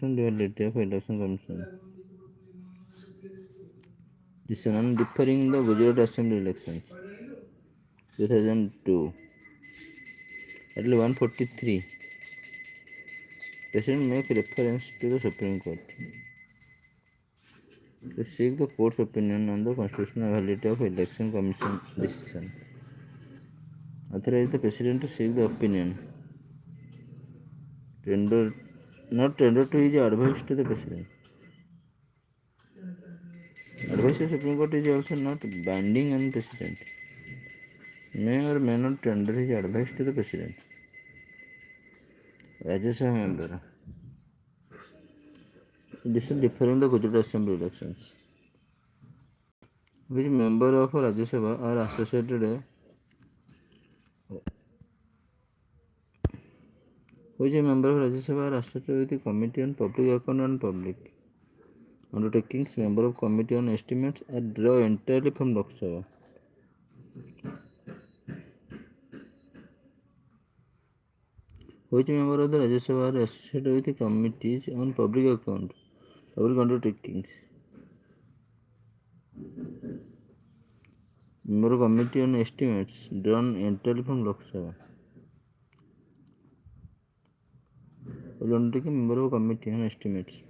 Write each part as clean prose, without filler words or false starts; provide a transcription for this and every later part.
election duality of election commission. Decision on deferring the Gujarat Assembly elections 2002. Article 143. President make reference to the Supreme Court to seek the court's opinion on the constitutional validity of election commission decisions. Authorize the president to seek the opinion. Not tender to his advice to the president. Advice of Supreme Court is also not binding on president. May or may not tender his advice to the president. Rajya Sabha member. This is deferring the Gujarat Assembly elections. Which member of Rajya Sabha are associated? Which member of Rajya Sabha are associated with the Committee on Public Account and Public Undertakings? Member of Committee on Estimates are drawn entirely from Lok Sabha. Which member of the Rajya Sabha are associated with the Committees on Public Account, Public Undertakings? Member of Committee on Estimates drawn entirely from Lok Sabha. Public Undertaking, member of Committee on Estimates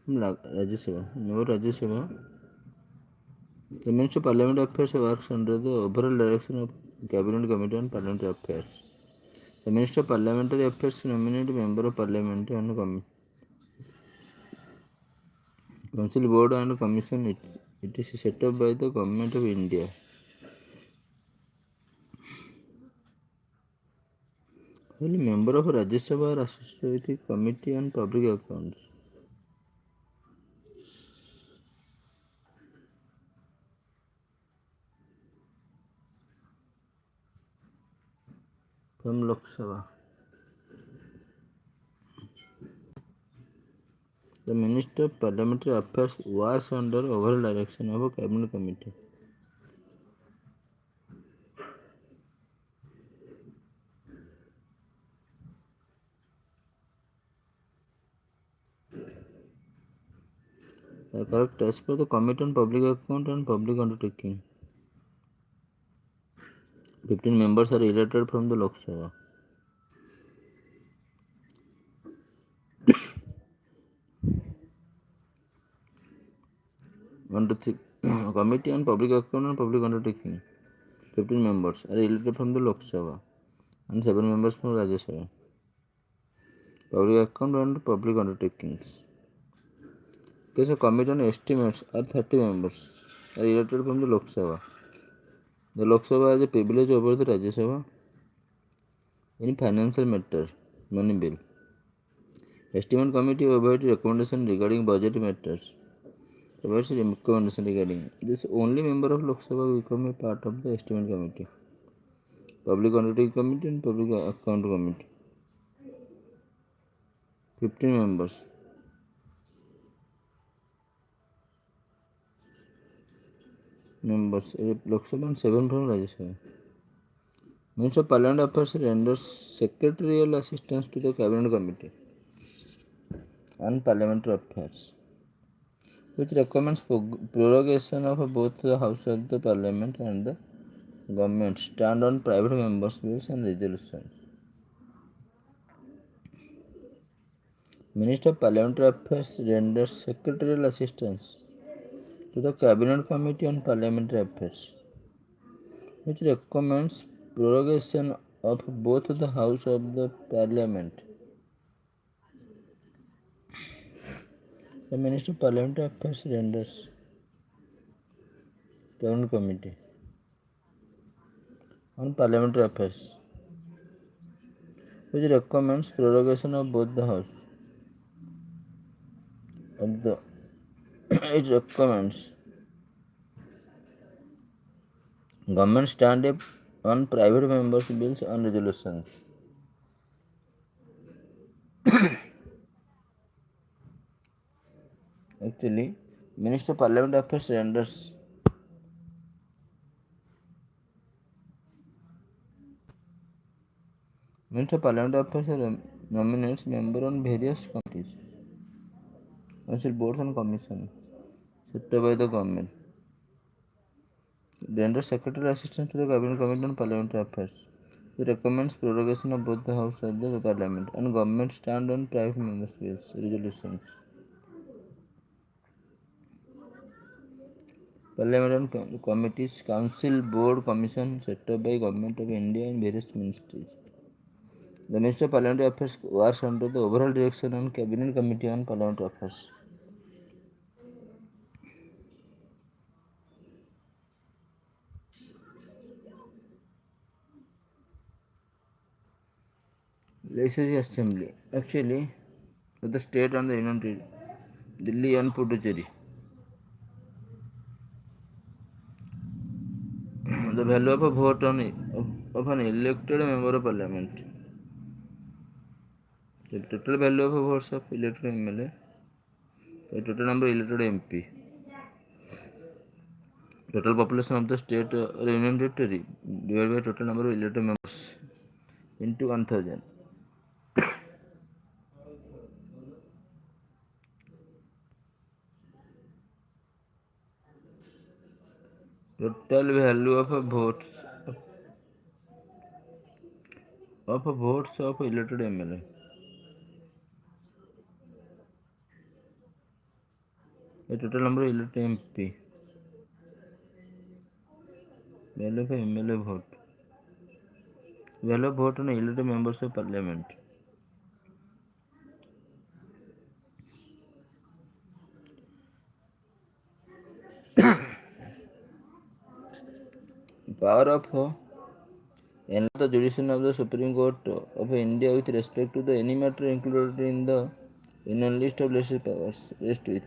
from Rajya Sabha. Member of Rajya Sabha. The Minister of Parliamentary Affairs works under the overall direction of Cabinet Committee on Parliamentary Affairs. The Minister of Parliamentary Affairs nominates member of Parliament on Council Board and Commission. It is set up by the Government of India. Only member of Rajya Sabha are associated with the Committee on Public Accounts. From Lok Sabha. The Minister of Parliamentary Affairs works under overall direction of a Cabinet Committee. The correct as per the Committee on Public Account and Public Undertaking. 15 members are elected from the Lok Sabha. Committee on Public Account and Public Undertaking. 15 members are elected from the Lok Sabha and 7 members from Rajya Sabha. Public Account and Public Undertakings. Case of Committee on Estimates are 30 members are elected from the Lok Sabha. The Lok Sabha has a privilege over the Rajya Sabha in financial matter, money bill. Estimate Committee provides recommendation regarding budget matters. Provides recommendation regarding this. Only member of Lok Sabha become a part of the Estimate Committee, Public Undertaking Committee and Public Account Committee. 15 members. Lok Sabha and 7 from Rajya Sabha. Minister of Parliamentary Affairs renders secretarial assistance to the Cabinet Committee on Parliamentary Affairs, which recommends prorogation of both the House of the Parliament and the Government stand on private members' bills and resolutions. Minister of Parliamentary Affairs renders secretarial assistance to the Cabinet Committee on Parliamentary Affairs, which recommends prorogation of both the House of the Parliament. The Minister of Parliamentary Affairs renders Cabinet Committee on Parliamentary Affairs, which recommends prorogation of both the House of the it recommends government stand up on private members' bills and resolutions. Actually, Minister of Parliamentary Affairs renders Minister of Parliamentary Affairs nominates members on various committees. Council boards and commission set up by the government. Render secretarial assistance to the Cabinet Committee on Parliamentary Affairs. It recommends prorogation of both the House of the Parliament and government stand on private members' bills, resolutions. Parliament and committees, council, board, commission set up by Government of India and various ministries. The Ministry of Parliamentary Affairs works under the overall direction and Cabinet Committee on Parliamentary Affairs. Legislative Assembly. Actually, the state and the union territory, Delhi and Puducherry. The value of a vote of an elected member of parliament. The total value of votes of elected MLA, the total number of elected MP, total population of the state or union territory divided by total number of elected members into 1000. Total value of a votes of elected MLA. The total number of elected MP. Value of MLA vote. Value of vote on elected members of parliament. Power of enlarge the jurisdiction of the Supreme Court of India with respect to any matter included in the Union list of legislative powers. Rest with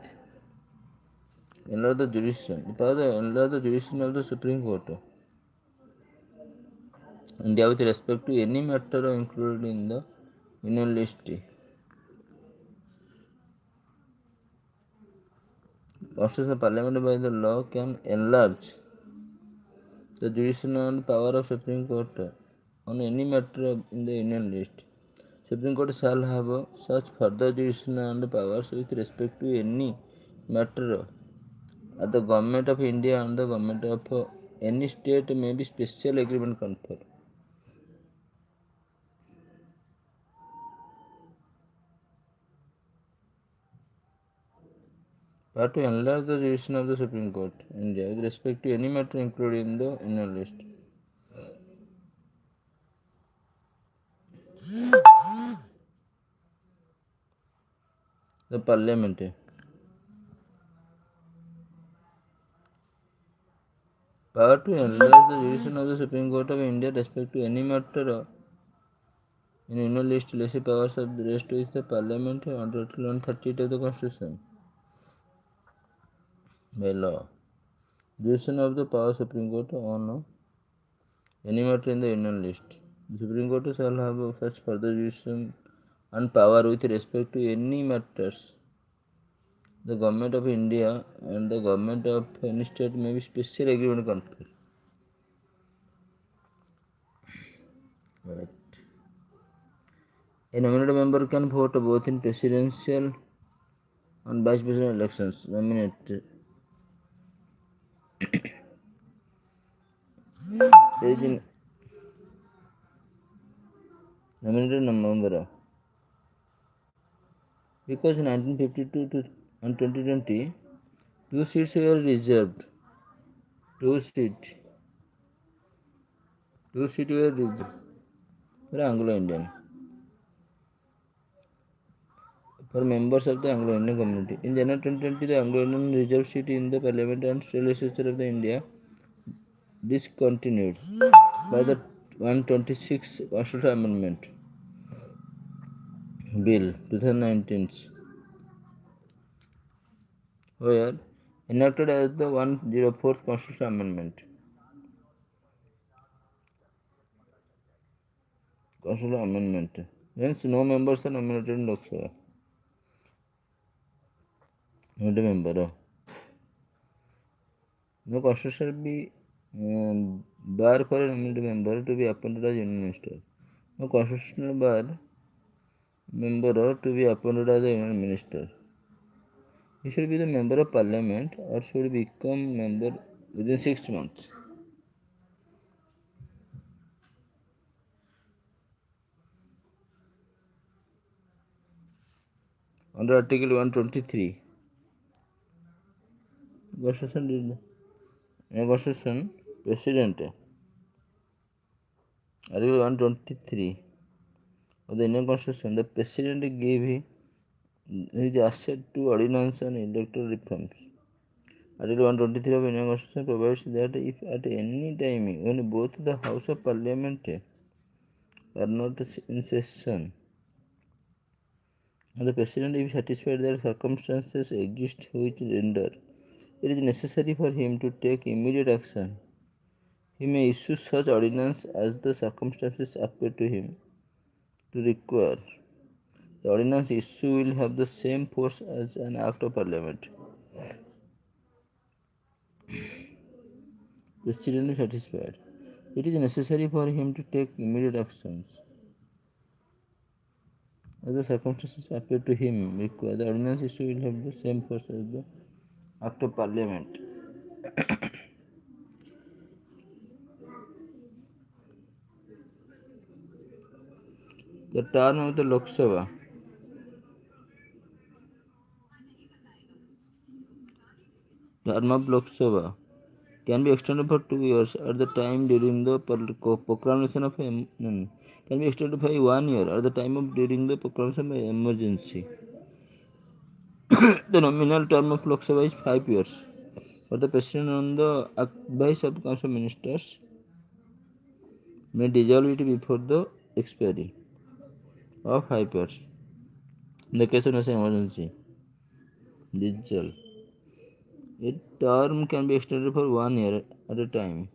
enlarge the jurisdiction. The power to enlarge the jurisdiction of the Supreme Court of India with respect to any matter included in the Union list. Constitutional Parliament by the law can enlarge the jurisdiction and power of Supreme Court on any matter in the Union list. Supreme Court shall have such further jurisdiction and powers with respect to any matter the Government of India and the Government of any state may be special agreement confer. But to enlarge the jurisdiction of the Supreme Court India with respect to any matter included in the Union list. The Parliament. Power to enlarge the jurisdiction of the Supreme Court of India with respect to any matter in Union list legislative powers of the rest with the Parliament under Article 138 of the Constitution. By law. Jurisdiction of the power Supreme Court on any matter in the Union list. The Supreme Court shall have such further jurisdiction and power with respect to any matters the Government of India and the Government of any state may be special agreement confer. Right. A nominated member can vote both in presidential and vice presidential elections. Nominated member. Because in 1952 and 2020, two seats were reserved. Two seats were reserved for Anglo-Indian. For members of the Anglo-Indian community. In January 2020, the Anglo-Indian reserved seat in the Parliament and State Legislature of the India discontinued by the 126 Constitutional Amendment Bill 2019, where enacted as the 104th Constitutional Amendment. Constitutional Amendment. Hence, no members are nominated in Lok Sabha. Not a member. No constitution shall be bar for a nominated member to be appointed as Union Minister. No constitutional bar member to be appointed as a Union Minister. He should be the member of parliament or should become member within 6 months. Under Article 123, Constitution, President. Article 123 of the Indian Constitution, the President gave his assent to ordinance and electoral reforms. Article 123 of Indian Constitution provides that if at any time when both the House of Parliament are not in session, and the President is satisfied that circumstances exist which render it is necessary for him to take immediate action, he may issue such ordinance as the circumstances appear to him to require. The ordinance issue will have the same force as an act of Parliament. President is satisfied. It is necessary for him to take immediate actions as the circumstances appear to him require. The ordinance issue will have the same force as the act of Parliament. The term of the Lok Sabha can be extended for 2 years at the time during the proclamation of can be extended by 1 year at the time of during the proclamation of emergency. The nominal term of Lok Sabha is 5 years. For the President on the advice of the Council of Ministers may dissolve it before the expiry of 5 years. In the case of national emergency, dissolve. A term can be extended for 1 year at a time,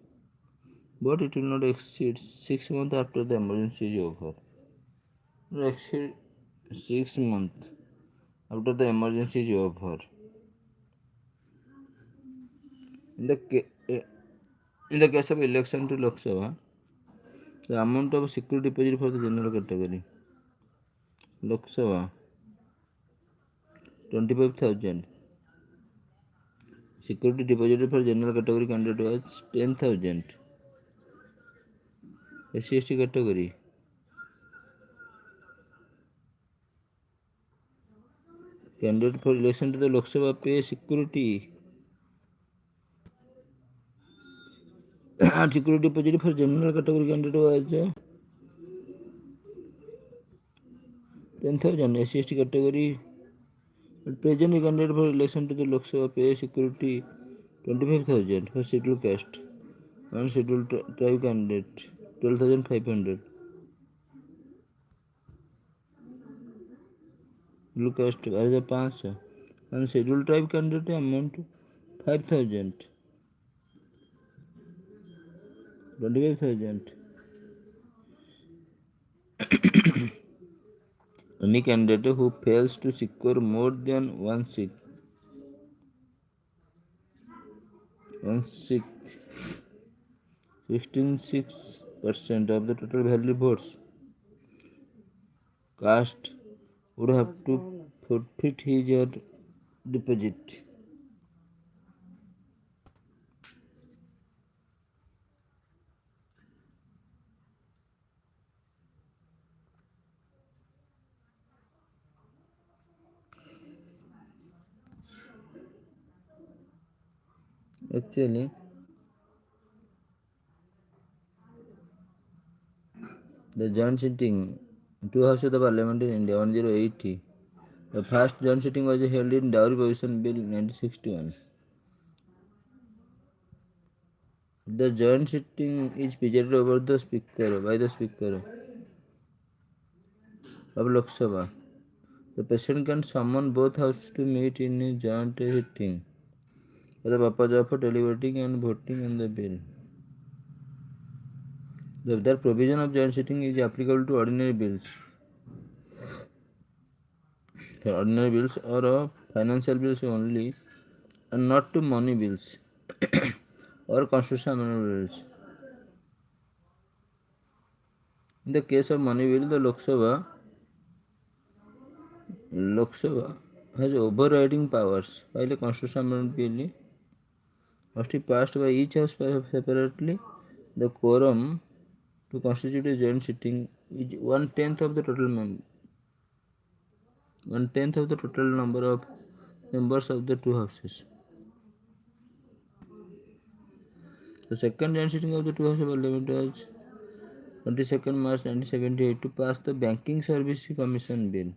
but it will not exceed 6 months after the emergency is over. Exceed 6 months after the emergency is over. In the case of election to Lok Sabha, the amount of security deposit for the general category Lok Sabha 25,000. Security deposit for general category candidate was 10,000. SC/ST category candidate for election to the Lok Sabha pay security security deposit for general category candidate was 10,000. SC/ST category at present candidate for election to the Lok Sabha pay security 25,000 for scheduled caste and scheduled tribe candidate 12,500. Scheduled caste as a 500 and scheduled tribe candidate amount 5,000. 25,000. Any candidate who fails to secure more than one seat, 16.6% of the total valid votes cast would have to forfeit his or deposit. Actually, the joint sitting, two houses of the parliament in India, 1080. The first joint sitting was held in Dowry Provision Bill 1961. The joint sitting is presided over the speaker by the speaker of Lok Sabha. The president can summon both houses to meet in a joint sitting for the purpose of deliberating and voting on the bill. The provision of joint sitting is applicable to ordinary bills. For ordinary bills or financial bills only, and not to money bills or constitutional amendment bills. In the case of money bill, the Lok Sabha has overriding powers. While a constitutional amendment bill must be passed by each house separately, the quorum to constitute a joint sitting is one tenth of the total number of members of the two houses. The second joint sitting of the two houses of parliament was 22nd March 1978 to pass the Banking Service Commission Bill.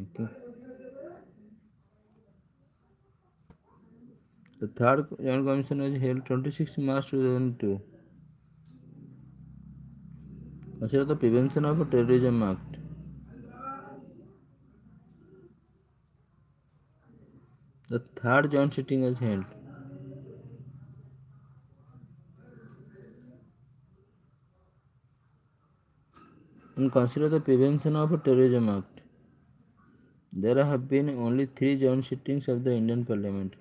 Okay. The third joint commission was held 26 March 2002. Consider the Prevention of Terrorism Act. The third joint sitting was held. And consider the Prevention of Terrorism Act. There have been only 3 joint sittings of the Indian Parliament.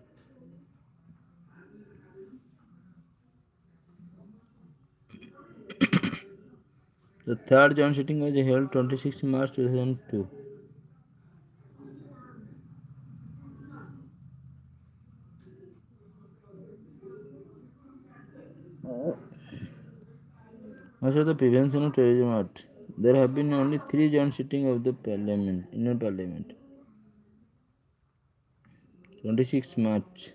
The third joint sitting was held 26 March 2002. Consider the Prevention of Terrorism Act. There have been only 3 joint sittings of the Parliament, Indian Parliament. 26 March.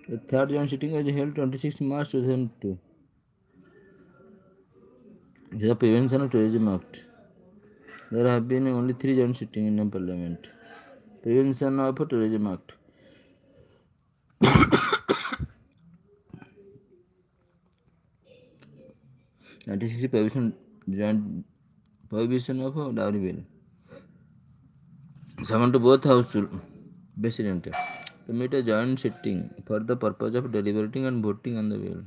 The third joint sitting was held 26 March 2002. The Prevention of Terrorism Act. There have been only 3 joint sittings in the Parliament. Prevention of Terrorism Act. 1960 Prohibition of Dowry Bill. Summoned to both House President to meet a joint sitting for the purpose of deliberating and voting on the bill.